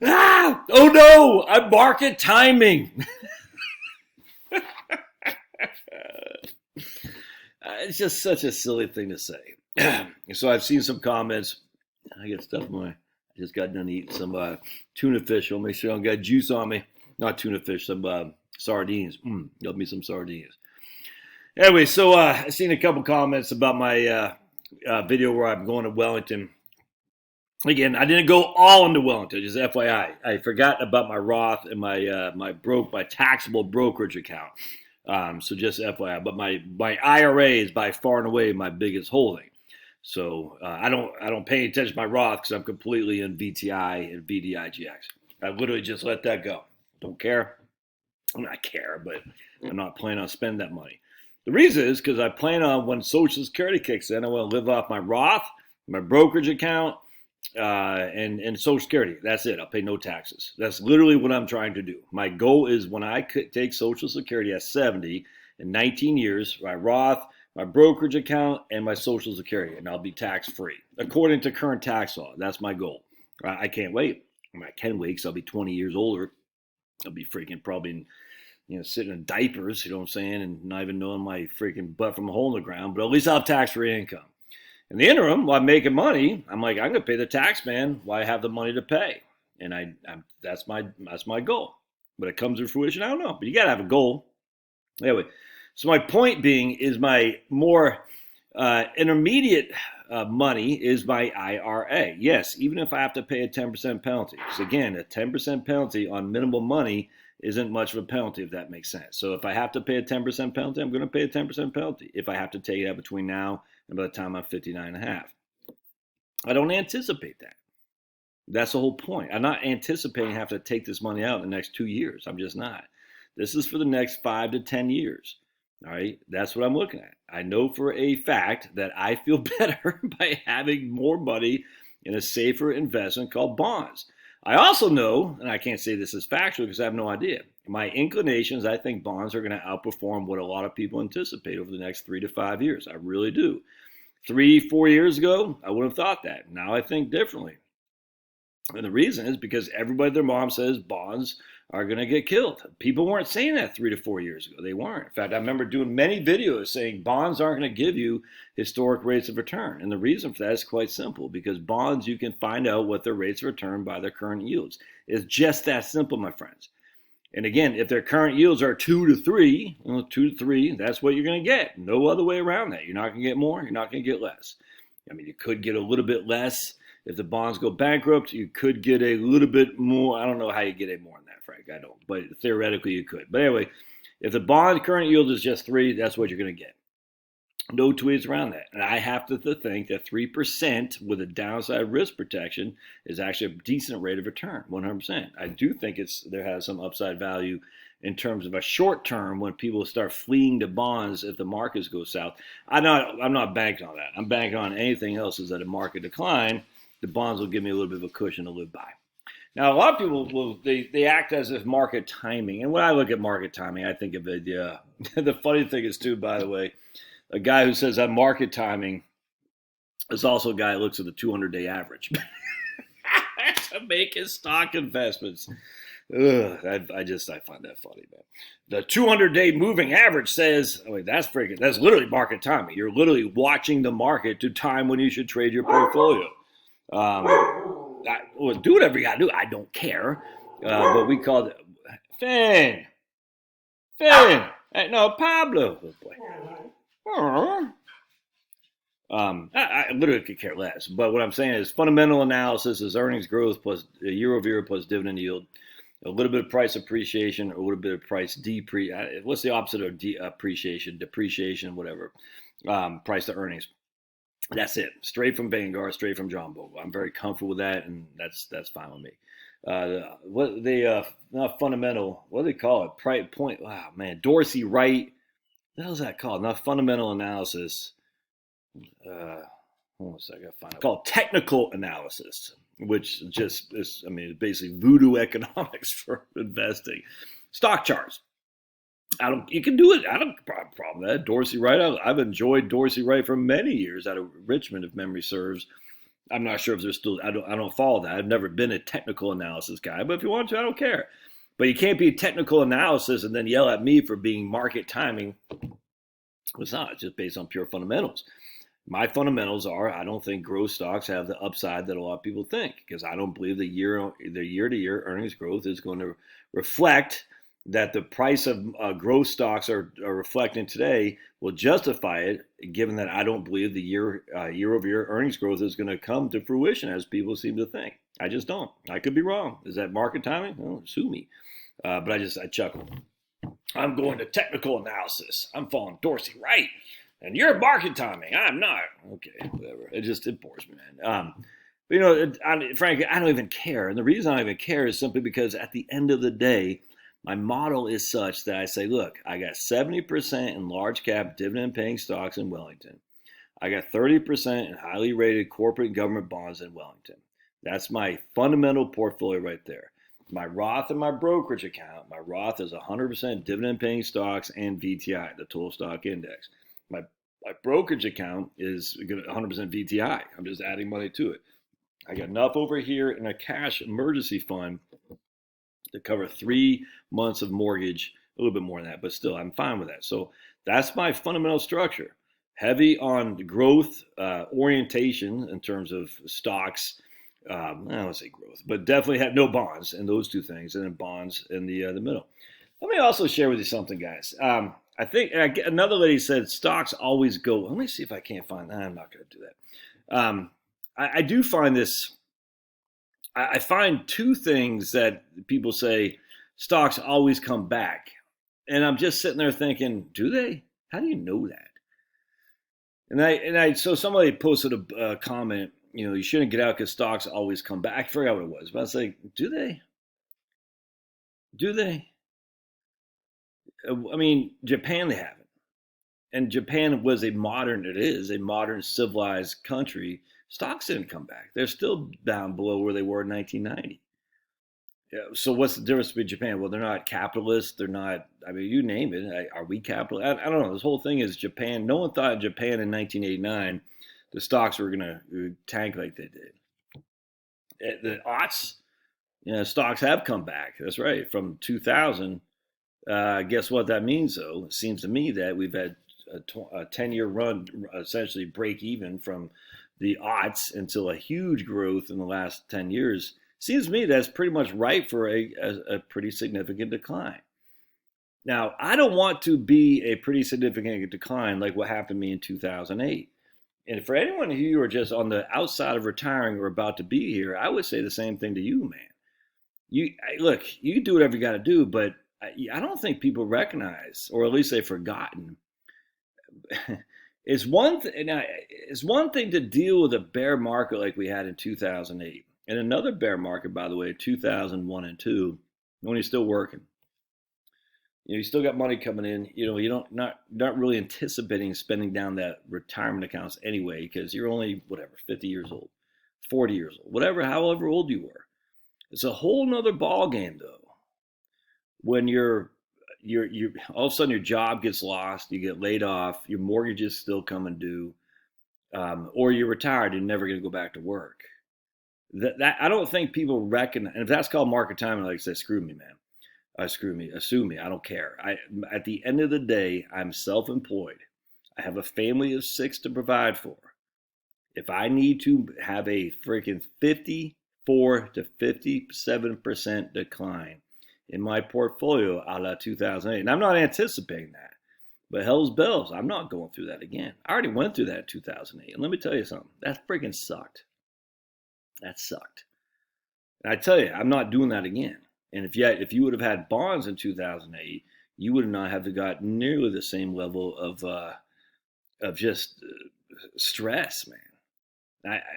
Oh no, I'm market timing. It's just such a silly thing to say. So I've seen some comments. I get stuff in my. I just got done eating some tuna fish. I'll make sure I don't got juice on me. Not tuna fish, some sardines. Got me some sardines. Anyway, so I've seen a couple comments about my video where I'm going to Wellington. Again, I didn't go all into Wellington, just FYI. I forgot about my Roth and my taxable brokerage account. So just FYI. But my IRA is by far and away my biggest holding. So I don't pay attention to my Roth because I'm completely in VTI and VDIGX. I literally just let that go. Don't care. I mean, I care, but I'm not planning on spending that money. The reason is because I plan on when Social Security kicks in, I want to live off my Roth, my brokerage account, and Social Security. That's it. I'll pay no taxes. That's literally what I'm trying to do. My goal is when I could take Social Security at 70 in 19 years, my Roth, my brokerage account, and my Social Security, and I'll be tax free according to current tax law. That's my goal. I can't wait. I mean, I can wait because I'll be 20 years older. I'll be freaking probably, sitting in diapers, you know what I'm saying, and not even knowing my freaking butt from a hole in the ground. But at least I'll have tax-free income. In the interim, while I'm making money, I'm like, I'm gonna pay the tax man while I have the money to pay, and that's my goal. But it comes to fruition, I don't know. But you gotta have a goal. Anyway, so my point being is my more intermediate money is my IRA. Yes, even if I have to pay a 10% penalty. Because again, a 10% penalty on minimal money isn't much of a penalty, if that makes sense. So if I have to pay a 10% penalty, I'm going to pay a 10% penalty if I have to take it out between now and by the time I'm 59 and a half. I don't anticipate that. That's the whole point. I'm not anticipating having to take this money out in the next 2 years. I'm just not. This is for the next 5 to 10 years. All right, that's what I'm looking at. I know for a fact that I feel better by having more money in a safer investment called bonds. I also know, and I can't say this is factual because I have no idea, my inclinations, I think bonds are going to outperform what a lot of people anticipate over the next 3 to 5 years. I really do. 3-4 years ago, I would have thought that. Now I think differently. And the reason is because everybody, their mom says bonds are going to get killed. People weren't saying that 3 to 4 years ago. They weren't. In fact, I remember doing many videos saying bonds aren't going to give you historic rates of return. And the reason for that is quite simple, because bonds, you can find out what their rates of return by their current yields. It's just that simple, my friends. And again, if their current yields are 2 to 3, 2 to 3, that's what you're going to get. No other way around that. You're not going to get more. You're not going to get less. I mean, you could get a little bit less. If the bonds go bankrupt, you could get a little bit more. I don't know how you get any more than that, Frank. I don't. But theoretically, you could. But anyway, if the bond current yield is just 3, that's what you're going to get. No two ways around that. And I have to think that 3% with a downside risk protection is actually a decent rate of return, 100%. I do think there has some upside value in terms of a short term when people start fleeing to bonds if the markets go south. I'm not banking on that. I'm banking on anything else is that a market decline. The bonds will give me a little bit of a cushion to live by. Now, a lot of people they act as if market timing, and when I look at market timing, I think of it. The funny thing is too, by the way, a guy who says I'm market timing is also a guy who looks at the 200-day average to make his stock investments. I find that funny, man. The 200-day moving average says, that's literally market timing. You're literally watching the market to time when you should trade your portfolio. Do whatever you gotta do. I don't care. But we call it Finn. Hey, no, Pablo. Oh, boy. I literally could care less. But what I'm saying is fundamental analysis is earnings growth plus year-over-year plus dividend yield. A little bit of price appreciation, or a little bit of price depreciation. What's the opposite of appreciation? Depreciation, whatever. Price to earnings. That's it. Straight from Vanguard, straight from John Bogle. I'm very comfortable with that, and that's fine with me. Not fundamental. What do they call it? Point. Wow, man. Dorsey Wright. What the hell is that called? Not fundamental analysis. Hold on a second. I gotta find it. Called technical analysis, which just is, basically voodoo economics for investing. Stock charts. You can do it. I don't have a problem with that. Dorsey Wright. I've enjoyed Dorsey Wright for many years out of Richmond, if memory serves. I'm not sure if there's still. I don't follow that. I've never been a technical analysis guy, but if you want to, I don't care. But you can't be a technical analysis and then yell at me for being market timing. It's not. It's just based on pure fundamentals. My fundamentals are I don't think growth stocks have the upside that a lot of people think, because I don't believe the year-to-year earnings growth is going to reflect that the price of growth stocks are reflecting today will justify it, given that I don't believe the year-over-year earnings growth is going to come to fruition as people seem to think. I just don't. I could be wrong. Is that market timing? Well, sue me. But I chuckle. I'm going to technical analysis. I'm following Dorsey, right? And you're market timing. I'm not. Okay, whatever. It bores me, man. But frankly, I don't even care. And the reason I don't even care is simply because at the end of the day, my model is such that I say, look, I got 70% in large cap dividend paying stocks in Wellington. I got 30% in highly rated corporate and government bonds in Wellington. That's my fundamental portfolio right there. My Roth and my brokerage account, my Roth is 100% dividend paying stocks and VTI, the total stock index. My brokerage account is 100% VTI. I'm just adding money to it. I got enough over here in a cash emergency fund to cover 3 months of mortgage, a little bit more than that, but still, I'm fine with that. So that's my fundamental structure. Heavy on growth orientation in terms of stocks. I don't want to say growth, but definitely have no bonds and those two things, and then bonds in the middle. Let me also share with you something, guys. I think another lady said stocks always go. Let me see if I can't find that. I'm not going to do that. I do find this. I find two things that people say stocks always come back, and I'm just sitting there thinking, do they? How do you know that? So somebody posted a comment. You shouldn't get out because stocks always come back. I forgot what it was, but I was like, do they? Do they? I mean, Japan, they haven't. And Japan is a modern civilized country. Stocks didn't come back. They're still down below where they were in 1990. Yeah, so what's the difference between Japan? Well, they're not capitalist. They're not, I mean, you name it. Are we capitalist? I don't know. This whole thing is Japan. No one thought in Japan in 1989 the stocks were going to tank like they did. The aughts, stocks have come back. That's right. From 2000, guess what that means, though? It seems to me that we've had a 10-year run, essentially break even from the aughts until a huge growth in the last 10 years. Seems to me that's pretty much ripe for a pretty significant decline. Now, I don't want to be a pretty significant decline like what happened to me in 2008. And for anyone of you who are just on the outside of retiring or about to be here, I would say the same thing to you, man. Look, you can do whatever you got to do, but I don't think people recognize, or at least they've forgotten. It's one thing to deal with a bear market like we had in 2008, and another bear market, by the way, 2001 and 2, when you're still working. You still got money coming in. You not really anticipating spending down that retirement accounts anyway, because you're only 50 years old, 40 years old, however old you were. It's a whole nother ball game, though. When you're all of a sudden your job gets lost, you get laid off, your mortgage is still coming due, or you're retired and never going to go back to work. That I don't think people recognize. And if that's called market timing, like I said, screw me, man. Sue me. I don't care. At the end of the day, I'm self-employed. I have a family of 6 to provide for. If I need to have a freaking 54 to 57% decline in my portfolio a la 2008, and I'm not anticipating that, but hell's bells, I'm not going through that again. I already went through that in 2008, and let me tell you something. That freaking sucked. That sucked. And I tell you, I'm not doing that again. And if you would have had bonds in 2008, you would not have got nearly the same level of just stress, man.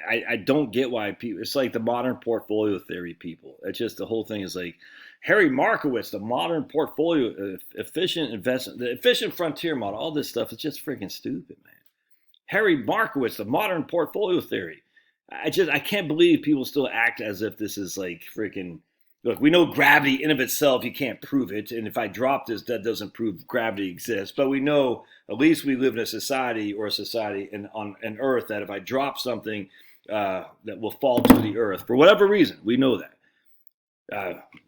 I don't get why people. It's like the modern portfolio theory people. It's just the whole thing is like Harry Markowitz, the modern portfolio efficient investment, the efficient frontier model. All this stuff is just freaking stupid, man. Harry Markowitz, the modern portfolio theory. I can't believe people still act as if this is like freaking. Look, we know gravity in of itself, you can't prove it. And if I drop this, that doesn't prove gravity exists. But we know, at least we live in a society on Earth that if I drop something, that will fall to the earth for whatever reason. We know that.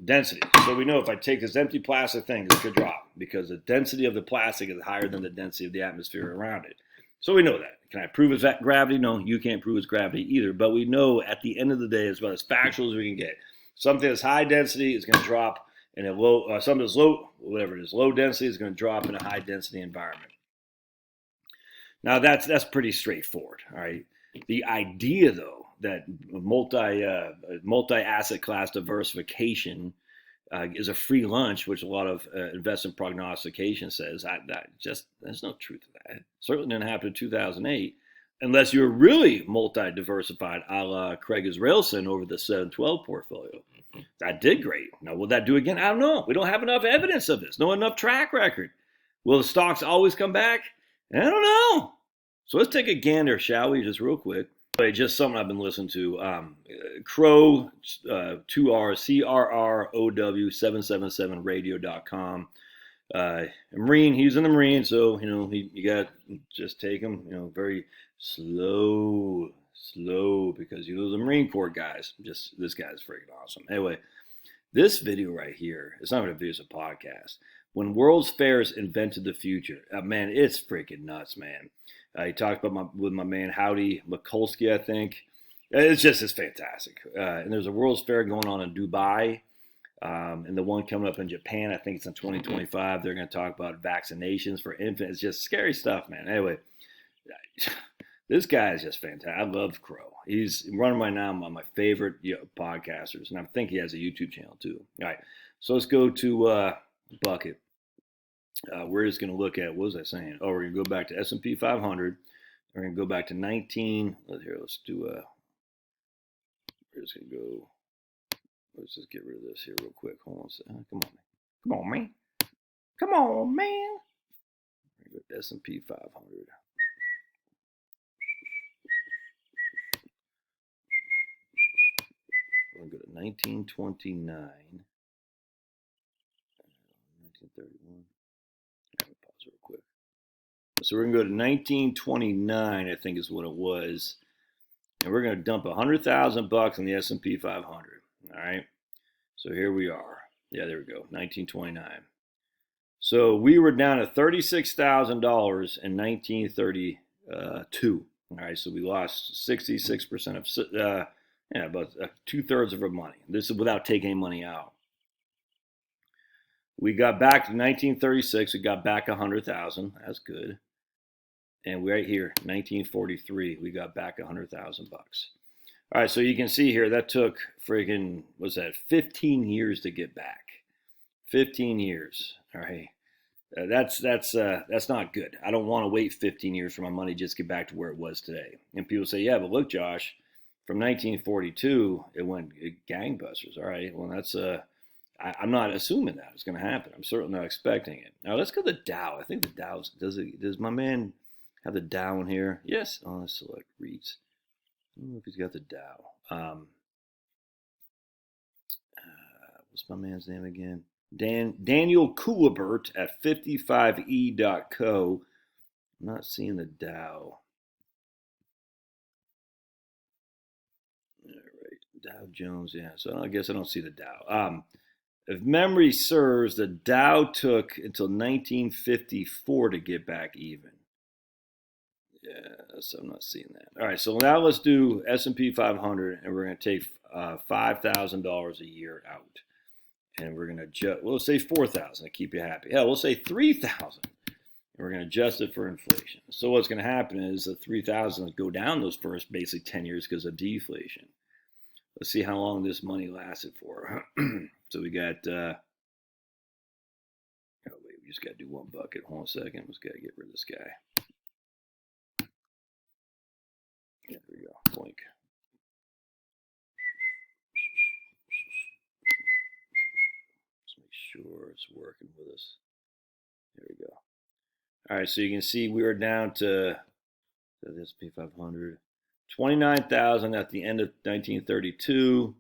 Density. So we know if I take this empty plastic thing, it could drop because the density of the plastic is higher than the density of the atmosphere around it. So we know that. Can I prove it's gravity? No, you can't prove it's gravity either. But we know at the end of the day, it's about as factual as we can get. Something that's high density is going to drop in a low. Something that's low, whatever it is, low density is going to drop in a high density environment. Now that's pretty straightforward. All right. The idea, though, that multi-asset class diversification is a free lunch, which a lot of investment prognostication says, there's no truth to that. It certainly didn't happen in 2008, unless you're really multi-diversified, a la Craig Israelson over the 712 portfolio. That did great. Now, will that do again? I don't know. We don't have enough evidence of this. No enough track record. Will the stocks always come back? I don't know. So let's take a gander, shall we, just real quick. Just something I've been listening to. Crow, 2R, CRROW 777 radio.com. Marine, he's in the Marine, so, you got to just take him, very slow, because the Marine Corps guys. This guy's freaking awesome. Anyway, this video right here, it's not even a video, it's a podcast. When World's Fairs Invented the Future. Man, it's freaking nuts, man. He talked about with my man Howdy Mikulski, I think. It's fantastic. And there's a World's Fair going on in Dubai, and the one coming up in Japan. I think it's in 2025. They're going to talk about vaccinations for infants. It's just scary stuff, man. Anyway, this guy is just fantastic. I love Crow. He's running right now on my favorite podcasters, and I think he has a YouTube channel too. All right, so let's go to Bucket. We're just going to look at, what was I saying? Oh, we're going to go back to S&P 500. We're going to go back to 19. Let's do we're just going to go, let's just get rid of this here real quick. Hold on a second. Come on, man. Come on, man. We're going to go to S&P 500. We're going to go to 1929. 1931. Pause real quick. So we're going to go to 1929, I think is what it was. And we're going to dump $100,000 in the S&P 500. All right. So here we are. Yeah, there we go. 1929. So we were down to $36,000 in 1932. All right. So we lost 66% of, about 2/3 of our money. This is without taking any money out. We got back to 1936. We got back 100,000. That's good. And right here, 1943, we got back $100,000. All right, so you can see here that took friggin' 15 years to get back. 15 years. All right, that's not good. I don't want to wait 15 years for my money just to get back to where it was today. And people say, yeah, but look, Josh, from 1942 it went gangbusters. All right, well that's I'm not assuming that it's going to happen. I'm certainly not expecting it. Now let's go to the Dow. I think the Dow's does my man have the Dow in here? Yes. Oh, let's select REITs. I don't know if he's got the Dow. What's my man's name again? Daniel Coolabert at 55e.co. I'm not seeing the Dow. All right, Dow Jones. Yeah. So I guess I don't see the Dow. If memory serves, the Dow took until 1954 to get back even. Yeah, so I'm not seeing that. All right, so now let's do S&P 500, and we're going to take $5,000 a year out. And we're going to adjust, well, let's say 4,000 to keep you happy. Hell, we'll say 3,000. And we're going to adjust it for inflation. So what's going to happen is the 3,000 will go down those first basically 10 years because of deflation. Let's see how long this money lasted for. So we got, we just got to do one bucket. Hold on a second. Let's got to get rid of this guy. There we go. Blink. Let's make sure it's working with us. There we go. All right, so you can see we were down to the S&P 500. 29,000 at the end of 1932.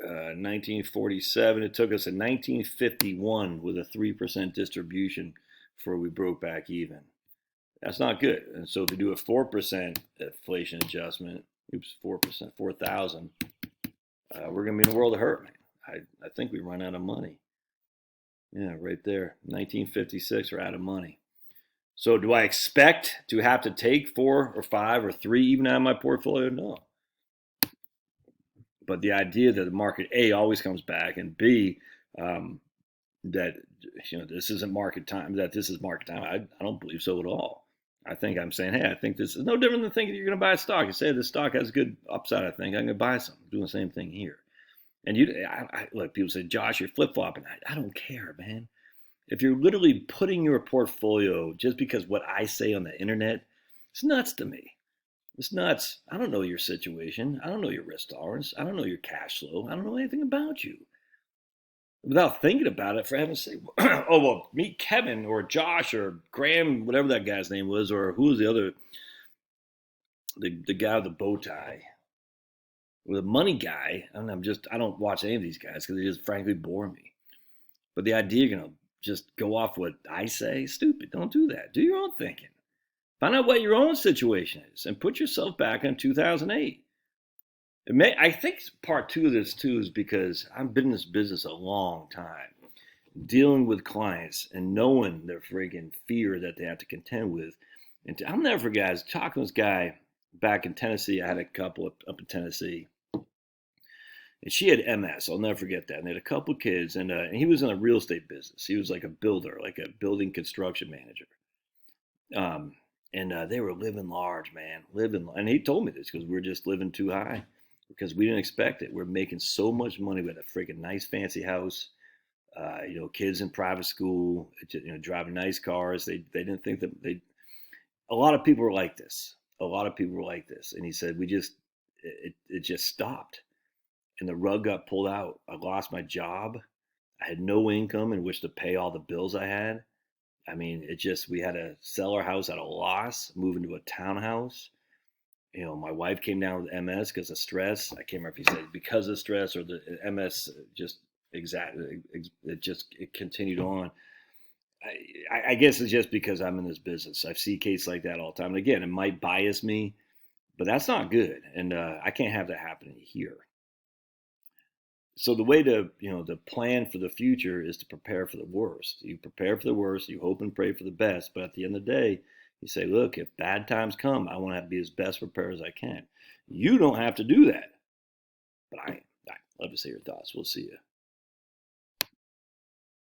1947. It took us to 1951 with a 3% distribution before we broke back even. That's not good. And so to do a 4% inflation adjustment, 4%, 4,000, we're going to be in a world of hurt, man. I think we run out of money. Yeah, right there. 1956, we're out of money. So do I expect to have to take 4 or 5 or 3 even out of my portfolio? No. But the idea that the market A always comes back, and B, that this isn't market time, that this is market time, I don't believe so at all. I think I'm saying, hey, I think this is no different than thinking you're going to buy a stock. You say this stock has good upside, I think I'm going to buy some. I'm doing the same thing here. And look, people say, Josh, you're flip-flopping. I don't care, man. If you're literally putting your portfolio just because what I say on the internet, it's nuts to me. It's nuts. I don't know your situation. I don't know your risk tolerance. I don't know your cash flow. I don't know anything about you. Without thinking about it, for heaven's sake, oh, well, meet Kevin or Josh or Graham, whatever that guy's name was, or who was the other, the guy with the bow tie, or the money guy. I don't watch any of these guys because they just frankly bore me. But the idea you're going to just go off what I say, stupid. Don't do that. Do your own thinking. Find out what your own situation is and put yourself back in 2008. I think part 2 of this too is because I've been in this business a long time, dealing with clients and knowing their friggin' fear that they have to contend with. And I'll never forget, I was talking to this guy back in Tennessee. I had a couple up in Tennessee, and she had MS. I'll never forget that. And they had a couple kids, and he was in a real estate business. He was like a builder, like a building construction manager. And they were living large, man, and he told me this because we're just living too high. Because we didn't expect it. We're making so much money. We had a freaking nice, fancy house. Kids in private school. Driving nice cars. They didn't think that they. A lot of people were like this. And he said, it just stopped, and the rug got pulled out. I lost my job. I had no income in which to pay all the bills I had. I mean, we had to sell our house at a loss, move into a townhouse. My wife came down with MS because of stress. I can't remember if he said because of stress or the MS it continued on. I guess it's just because I'm in this business. I see cases like that all the time. And again, it might bias me, but that's not good. And I can't have that happening here. So the way to plan for the future is to prepare for the worst. You prepare for the worst, you hope and pray for the best. But at the end of the day, you say, look, if bad times come, I want to be as best prepared as I can. You don't have to do that. But I'd love to see your thoughts. We'll see you.